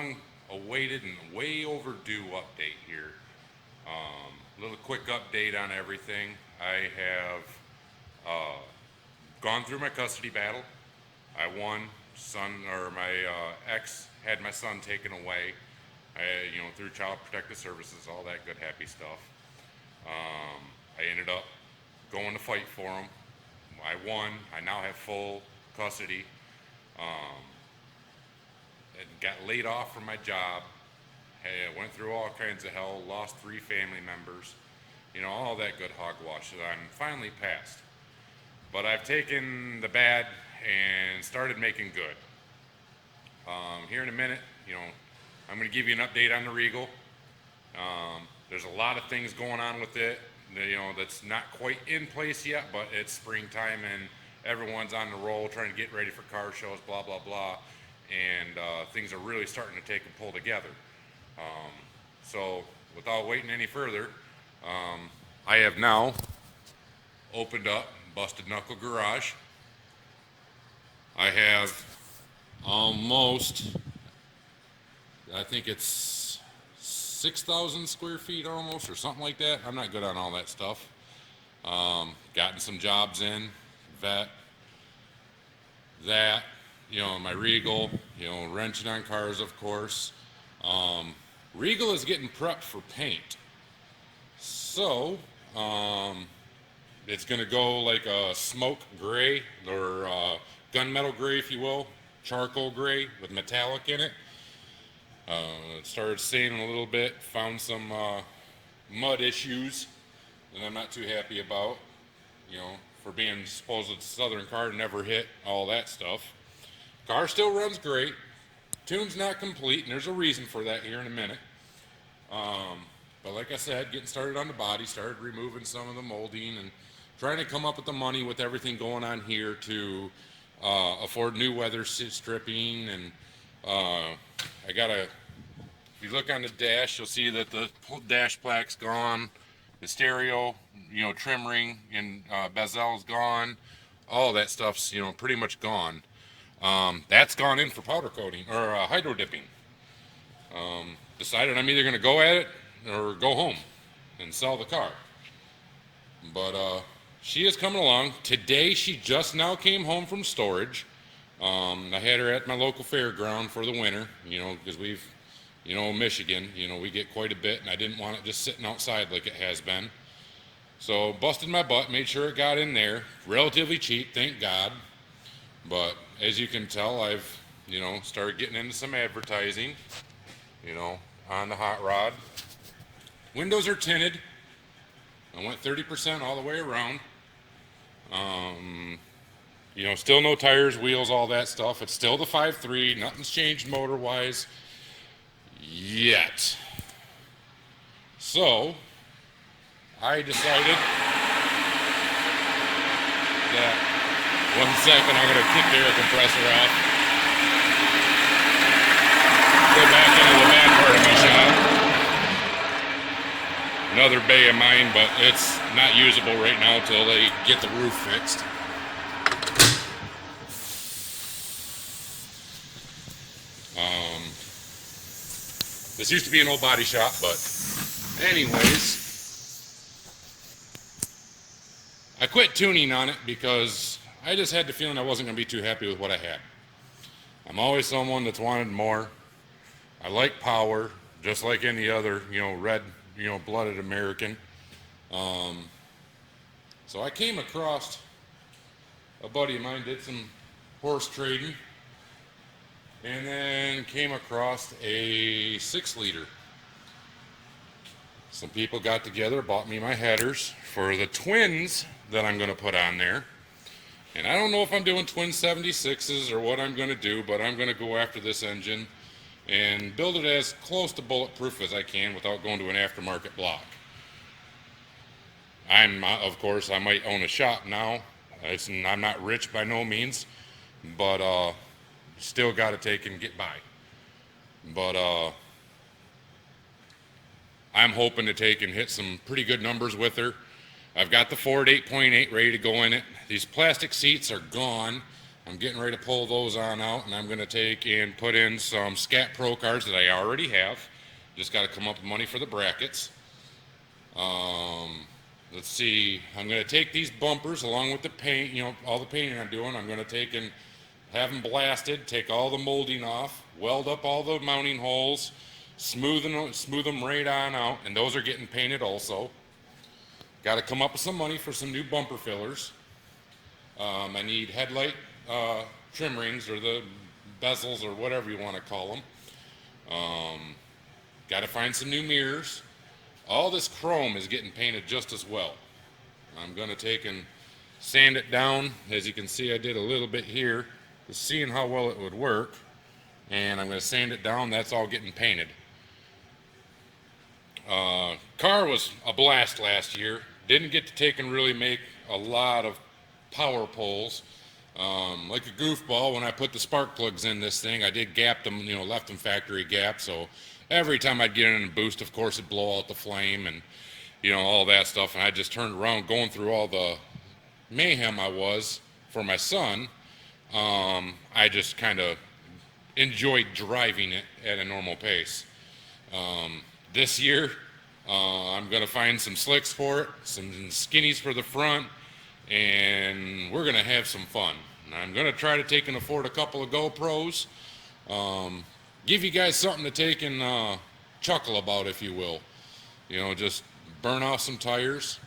long awaited and way overdue update here. Little quick update on everything. I have gone through my custody battle. I won. My ex had my son taken away. Through Child Protective Services, all that good, happy stuff. I ended up going to fight for him. I won. I now have full custody. And got laid off from my job. I went through all kinds of hell, lost 3 family members, all that good hogwash that I'm finally past. But I've taken the bad and started making good. Here in a minute, I'm going to give you an update on the Regal. There's a lot of things going on with it, that's not quite in place yet, but it's springtime and everyone's on the roll trying to get ready for car shows, blah, blah, blah. And things are really starting to take and pull together. So without waiting any further, I have now opened up Busted Knuckle Garage. I have almost, I think it's 6,000 square feet almost, or something like that. I'm not good on all that stuff. Gotten some jobs in, vet, that, my Regal, wrenching on cars, of course. Regal is getting prepped for paint. So, it's going to go like a smoke gray, or gunmetal gray, if you will, charcoal gray with metallic in it. Started staining a little bit, found some mud issues that I'm not too happy about, for being supposed Southern car, never hit, all that stuff. Car still runs great. Tune's not complete, and there's a reason for that here in a minute. But like I said, getting started on the body, started removing some of the molding and trying to come up with the money with everything going on here to afford new weather stripping. And if you look on the dash, you'll see that the dash plaque's gone, the stereo, trim ring and bezel's gone. All that stuff's, pretty much gone. That's gone in for powder coating or hydro dipping. Decided I'm either going to go at it or go home and sell the car. But she is coming along. Today she just now came home from storage. I had her at my local fairground for the winter, because we've, Michigan, we get quite a bit, and I didn't want it just sitting outside like it has been. So busted my butt, made sure it got in there. Relatively cheap, thank God. But as you can tell, I've, started getting into some advertising, on the hot rod. Windows are tinted. I went 30% all the way around. Still no tires, wheels, all that stuff. It's still the 5.3. Nothing's changed motor-wise yet. So, I decided that, 1 second, I'm going to kick the air compressor off. Go back into the bad part of my shop. Another bay of mine, but it's not usable right now until they get the roof fixed. This used to be an old body shop, but anyways, I quit tuning on it because I just had the feeling I wasn't going to be too happy with what I had. I'm always someone that's wanted more. I like power, just like any other, red, blooded American. So I came across a buddy of mine, did some horse trading, and then came across a 6-liter. Some people got together, bought me my headers for the twins that I'm going to put on there. And I don't know if I'm doing twin 76s or what I'm going to do, but I'm going to go after this engine and build it as close to bulletproof as I can without going to an aftermarket block. Of course, I might own a shop now. I'm not rich by no means, but still got to take and get by. But I'm hoping to take and hit some pretty good numbers with her. I've got the Ford 8.8 ready to go in it. These plastic seats are gone. I'm getting ready to pull those on out, and I'm going to take and put in some Scat Pro cards that I already have. Just got to come up with money for the brackets. Let's see, I'm going to take these bumpers along with the paint, all the painting I'm doing. I'm going to take and have them blasted, take all the molding off, weld up all the mounting holes, smooth them right on out, and those are getting painted also. Got to come up with some money for some new bumper fillers. I need headlight trim rings, or the bezels, or whatever you want to call them. Got to find some new mirrors. All this chrome is getting painted just as well. I'm going to take and sand it down. As you can see, I did a little bit here, just seeing how well it would work. And I'm going to sand it down. That's all getting painted. Car was a blast last year. Didn't get to take and really make a lot of power pulls. Like a goofball, when I put the spark plugs in this thing, I did gap them, left them factory gap. So every time I'd get in and boost, of course, it'd blow out the flame and, all that stuff. And I just turned around going through all the mayhem I was for my son. I just kind of enjoyed driving it at a normal pace. This year, I'm going to find some slicks for it, some skinnies for the front, and we're going to have some fun. And I'm going to try to take and afford a couple of GoPros. Give you guys something to take and chuckle about, if you will. Just burn off some tires.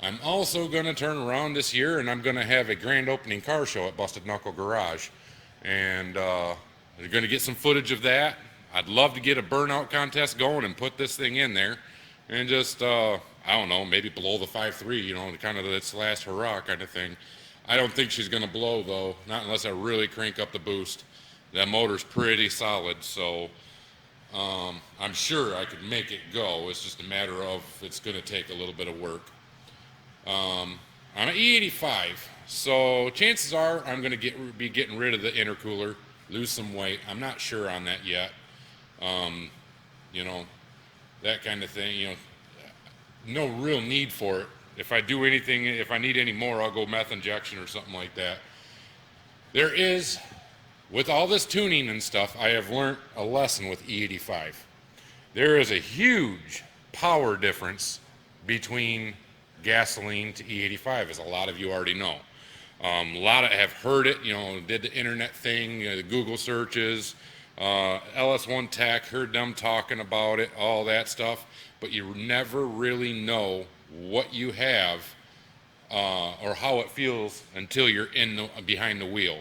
I'm also going to turn around this year, and I'm going to have a grand opening car show at Busted Knuckle Garage. And you're going to get some footage of that. I'd love to get a burnout contest going and put this thing in there. And just, I don't know, maybe blow the 5.3, kind of its last hurrah kind of thing. I don't think she's going to blow, though, not unless I really crank up the boost. That motor's pretty solid, so I'm sure I could make it go. It's just a matter of it's going to take a little bit of work. I'm an E85, so chances are I'm going to be getting rid of the intercooler, lose some weight. I'm not sure on that yet. That kind of thing, no real need for it. If I do anything, if I need any more, I'll go meth injection or something like that. There is, with all this tuning and stuff, I have learned a lesson with E85. There is a huge power difference between gasoline to E85, as a lot of you already know. A lot of have heard it, did the internet thing, the Google searches, LS1 Tech, heard them talking about it, all that stuff, but you never really know what you have or how it feels until you're behind the wheel.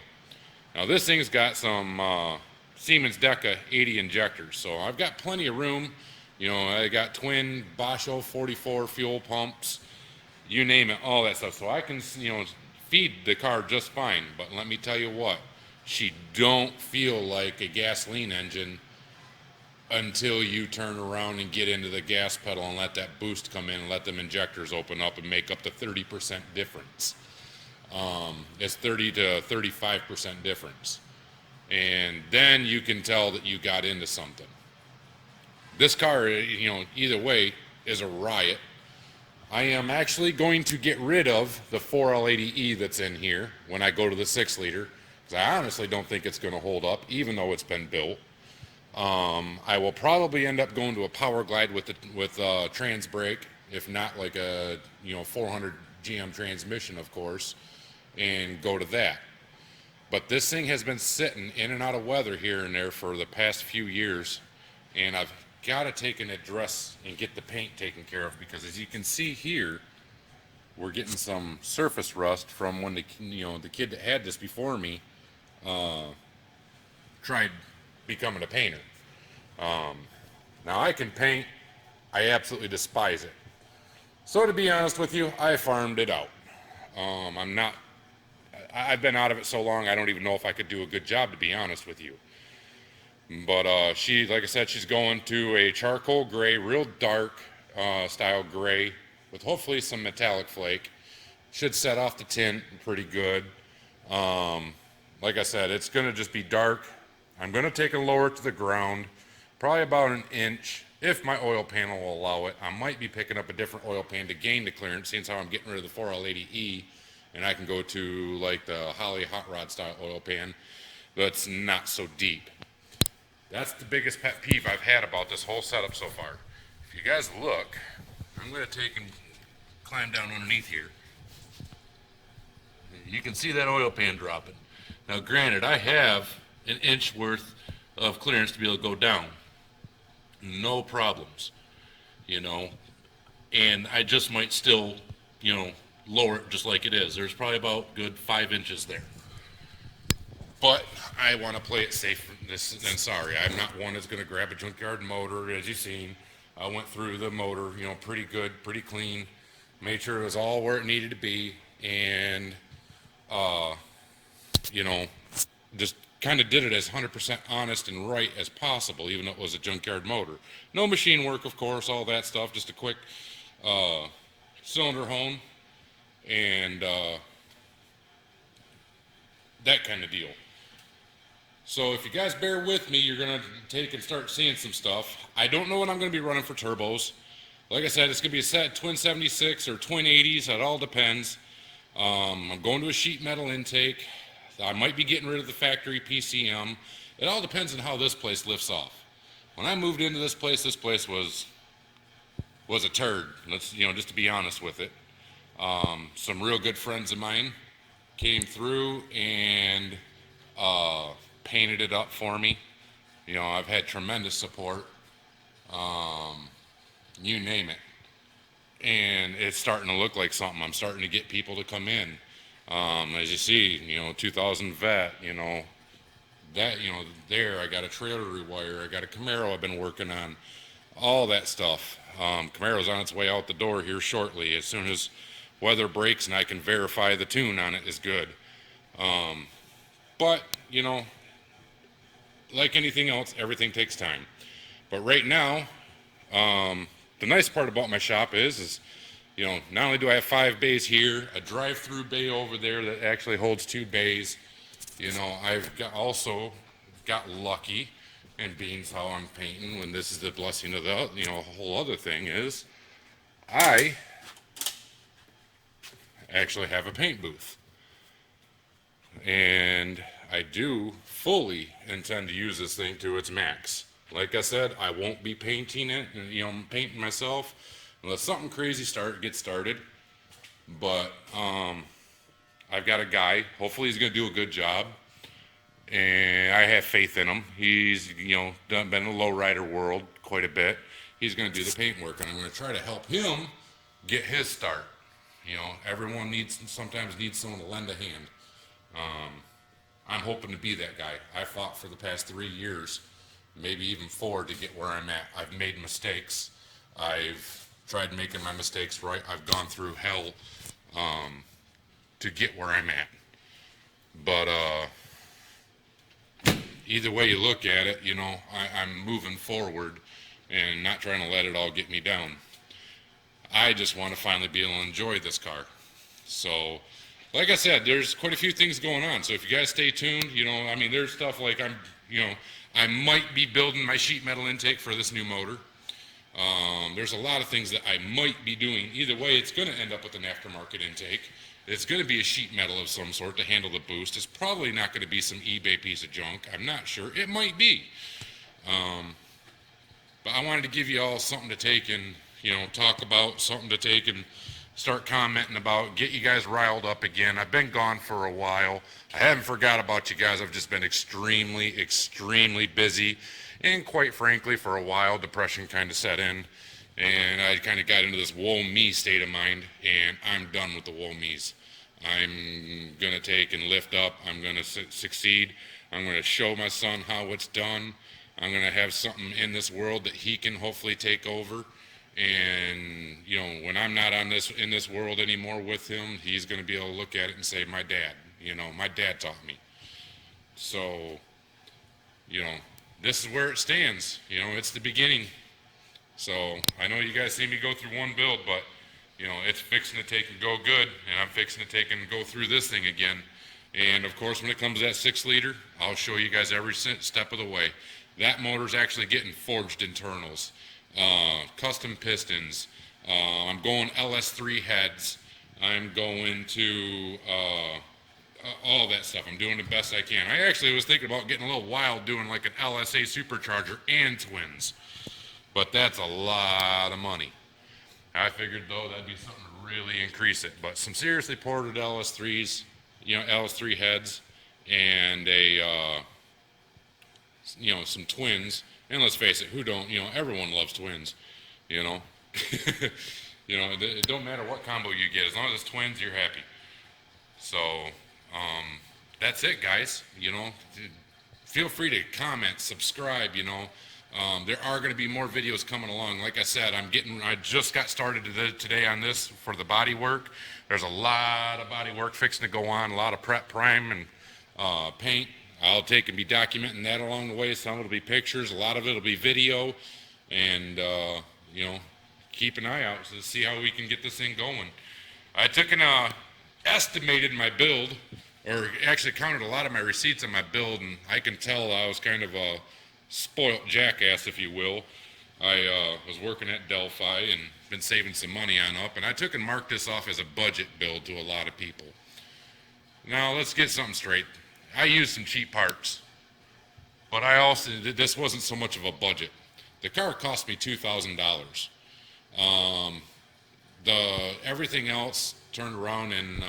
Now this thing's got some Siemens Deca 80 injectors, so I've got plenty of room. I got twin Bosch 44 fuel pumps, you name it, all that stuff. So I can, feed the car just fine. But let me tell you what, she don't feel like a gasoline engine until you turn around and get into the gas pedal and let that boost come in and let them injectors open up and make up the 30% difference. It's 30 to 35% difference. And then you can tell that you got into something. This car, either way, is a riot. I am actually going to get rid of the 4L80E that's in here when I go to the 6-liter, because I honestly don't think it's going to hold up, even though it's been built. I will probably end up going to a Power Glide with trans brake, if not like a 400 GM transmission, of course, and go to that. But this thing has been sitting in and out of weather here and there for the past few years, and I've got to take an address and get the paint taken care of, because as you can see here, we're getting some surface rust from when the kid that had this before me tried becoming a painter. Now I can paint, I absolutely despise it. So to be honest with you, I farmed it out. I've been out of it so long, I don't even know if I could do a good job, to be honest with you. But she, like I said, she's going to a charcoal gray, real dark style gray with hopefully some metallic flake. Should set off the tint pretty good. Like I said, it's going to just be dark. I'm going to take and lower it to the ground, probably about an inch, if my oil pan will allow it. I might be picking up a different oil pan to gain the clearance, since how I'm getting rid of the 4L80E and I can go to like the Holly Hot Rod style oil pan that's not so deep. That's the biggest pet peeve I've had about this whole setup so far. If you guys look, I'm going to take and climb down underneath here. You can see that oil pan dropping. Now granted, I have an inch worth of clearance to be able to go down. No problems, you know, and I just might still, you know, lower it just like it is. There's probably about good 5 inches there. But I want to play it safe than sorry. I'm not one that's going to grab a junkyard motor, as you've seen. I went through the motor, you know, pretty good, pretty clean. Made sure it was all where it needed to be, and, you know, just kind of did it as 100% honest and right as possible, even though it was a junkyard motor. No machine work, of course, all that stuff, just a quick cylinder hone and that kind of deal. So if you guys bear with me, you're going to take and start seeing some stuff. I don't know what I'm going to be running for turbos. Like I said, it's going to be a set twin 76 or twin 80s. It all depends. I'm going to a sheet metal intake. I might be getting rid of the factory PCM. It all depends on how this place lifts off. When I moved into this place was a turd. Let's, you know, just to be honest with it. Some real good friends of mine came through and painted it up for me. You know, I've had tremendous support. You name it. And it's starting to look like something. I'm starting to get people to come in. As you see, you know, 2000 vet, you know, that, you know, there, I got a trailer rewire, I got a Camaro I've been working on, all that stuff. Camaro's on its way out the door here shortly. As soon as weather breaks and I can verify the tune on it is good. But, you know, like anything else, everything takes time. But right now, the nice part about my shop is, you know, not only do I have 5 bays here, a drive-through bay over there that actually holds 2 bays. You know, I've also got lucky, and being how I'm painting, when this is the blessing of the, you know, whole other thing is, I actually have a paint booth. And I do fully intend to use this thing to its max. Like I said, I won't be painting it, you know, painting myself unless something crazy gets started. But I've got a guy. Hopefully he's going to do a good job, and I have faith in him. He's, you know, been in the lowrider world quite a bit. He's going to do the paint work, and I'm going to try to help him get his start. You know, everyone sometimes needs someone to lend a hand. I'm hoping to be that guy. I fought for the past 3 years, maybe even 4, to get where I'm at. I've made mistakes. I've tried making my mistakes right. I've gone through hell to get where I'm at. But either way you look at it, you know, I'm moving forward and not trying to let it all get me down. I just want to finally be able to enjoy this car. So, like I said, there's quite a few things going on. So if you guys stay tuned, you know, I mean, there's stuff like I might be building my sheet metal intake for this new motor. There's a lot of things that I might be doing. Either way, it's going to end up with an aftermarket intake. It's going to be a sheet metal of some sort to handle the boost. It's probably not going to be some eBay piece of junk. I'm not sure. It might be. But I wanted to give you all something to take and, you know, talk about, something to take and start commenting about, get you guys riled up again. I've been gone for a while. I haven't forgot about you guys. I've just been extremely, extremely busy. And quite frankly, for a while, depression kind of set in. And I kind of got into this woe me state of mind, and I'm done with the woe me's. I'm going to take and lift up. I'm going to succeed. I'm going to show my son how it's done. I'm going to have something in this world that he can hopefully take over. And, you know, when I'm not in this world anymore with him, he's going to be able to look at it and say, my dad, you know, my dad taught me. So, you know, this is where it stands. You know, it's the beginning. So I know you guys see me go through one build, but, you know, it's fixing to take and go good, and I'm fixing to take and go through this thing again. And, of course, when it comes to that 6-liter, I'll show you guys every step of the way. That motor's actually getting forged internals, custom pistons. I'm going LS3 heads. I'm going to all that stuff. I'm doing the best I can. I actually was thinking about getting a little wild, doing like an LSA supercharger and twins, but that's a lot of money. I figured though that'd be something to really increase it. But some seriously ported LS3s, LS3 heads, and some twins. And let's face it, who don't? Everyone loves twins. You know, it don't matter what combo you get, as long as it's twins, you're happy. So that's it, guys. Feel free to comment, subscribe. There are going to be more videos coming along. Like I said, I just got started today on this for the body work. There's a lot of body work fixing to go on, a lot of prep, prime, and paint. I'll take and be documenting that along the way. Some of it'll be pictures, a lot of it'll be video, and keep an eye out to see how we can get this thing going. I took and estimated my build, or actually counted a lot of my receipts on my build, and I can tell I was kind of a spoilt jackass, if you will. I was working at Delphi and been saving some money on up, and I took and marked this off as a budget build to a lot of people. Now let's get something straight. I used some cheap parts, but this wasn't so much of a budget. The car cost me $2,000. Everything else turned around and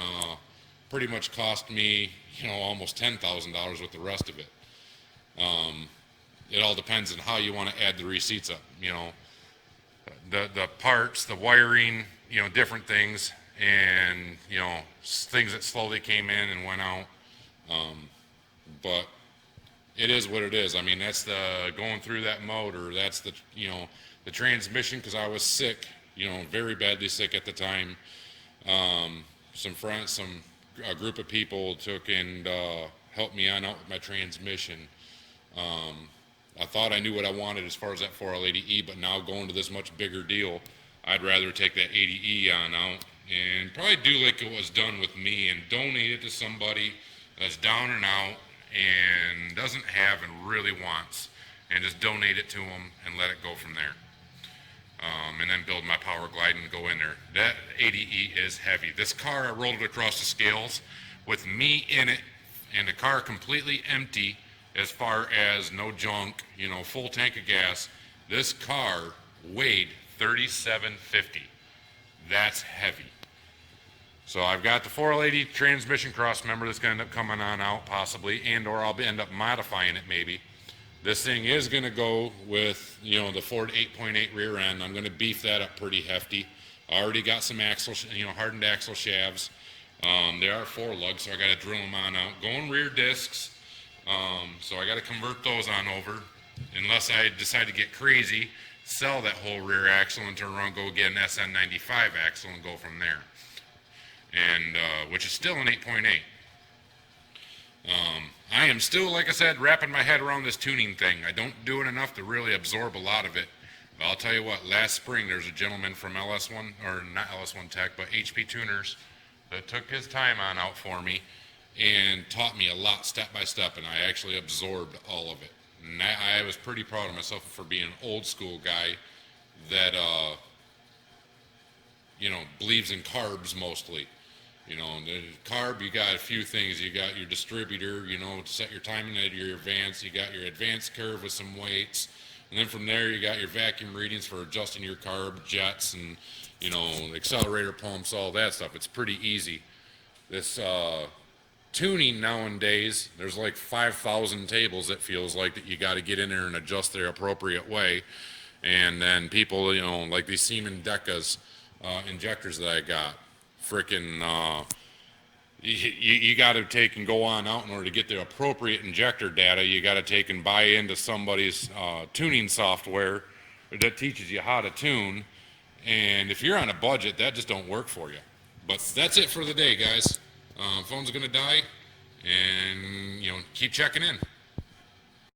pretty much cost me, almost $10,000 with the rest of it. It all depends on how you want to add the receipts up. The parts, the wiring, different things, and things that slowly came in and went out. But it is what it is. I mean, that's the going through that motor. That's the the transmission, because I was sick, very badly sick at the time. A group of people took and helped me on out with my transmission. I thought I knew what I wanted as far as that 4L80E, but now going to this much bigger deal, I'd rather take that 80E on out and probably do like it was done with me and donate it to somebody that's down and out and doesn't have and really wants, and just donate it to them and let it go from there. And then build my Power Glide and go in there. That 80E is heavy. This car, I rolled it across the scales with me in it, and the car completely empty as far as no junk, full tank of gas. This car weighed 3750. That's heavy. So I've got the 4L80 transmission cross member that's going to end up coming on out possibly, or I'll end up modifying it maybe. This thing is going to go with, the Ford 8.8 rear end. I'm going to beef that up pretty hefty. I already got some hardened axle shafts. They are 4-lug, so I got to drill them on out. Going rear discs, so I got to convert those on over, unless I decide to get crazy, sell that whole rear axle and turn around, go get an SN95 axle and go from there. And which is still an 8.8. I am still, like I said, wrapping my head around this tuning thing. I don't do it enough to really absorb a lot of it. But I'll tell you what, last spring there's a gentleman from LS1, or not LS1 Tech, but HP Tuners, that took his time on out for me and taught me a lot step by step, and I actually absorbed all of it. And I was pretty proud of myself for being an old school guy that, believes in carbs mostly. The carb, you got a few things. You got your distributor, to set your timing at your advance. You got your advanced curve with some weights. And then from there, you got your vacuum readings for adjusting your carb jets and, accelerator pumps, all that stuff. It's pretty easy. This tuning nowadays, there's like 5,000 tables, it feels like, that you got to get in there and adjust their appropriate way. And then people, like these Siemens Decas injectors that I got, freaking you got to take and go on out in order to get the appropriate injector data. You got to take and buy into somebody's tuning software that teaches you how to tune, and if you're on a budget, that just don't work for you. But that's it for the day, guys. Phone's gonna die, and keep checking in.